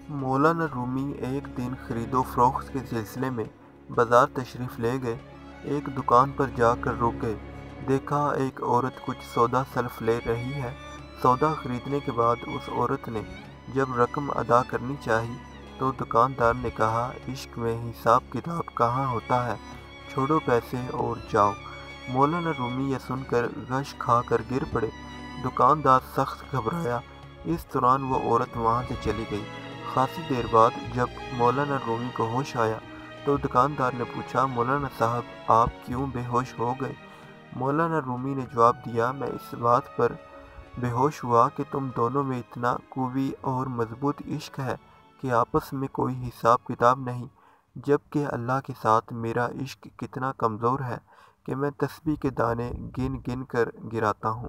مولانا رومی ایک دن خرید و فروخت کے سلسلے میں بازار تشریف لے گئے۔ ایک دکان پر جا کر رک گئے۔ دیکھا ایک عورت کچھ سودا سلف لے رہی ہے۔ سودا خریدنے کے بعد اس عورت نے جب رقم ادا کرنی چاہی تو دکاندار نے کہا، عشق میں حساب کتاب کہاں ہوتا ہے، چھوڑو پیسے اور جاؤ۔ مولانا رومی یہ سن کر غش کھا کر گر پڑے۔ دکاندار سخت گھبرایا۔ اس دوران وہ عورت وہاں سے چلی گئی۔ خاصی دیر بعد جب مولانا رومی کو ہوش آیا تو دکاندار نے پوچھا، مولانا صاحب آپ کیوں بے ہوش ہو گئے؟ مولانا رومی نے جواب دیا، میں اس بات پر بے ہوش ہوا کہ تم دونوں میں اتنا قوی اور مضبوط عشق ہے کہ آپس میں کوئی حساب کتاب نہیں، جبکہ اللہ کے ساتھ میرا عشق کتنا کمزور ہے کہ میں تسبیح کے دانے گن گن کر گراتا ہوں۔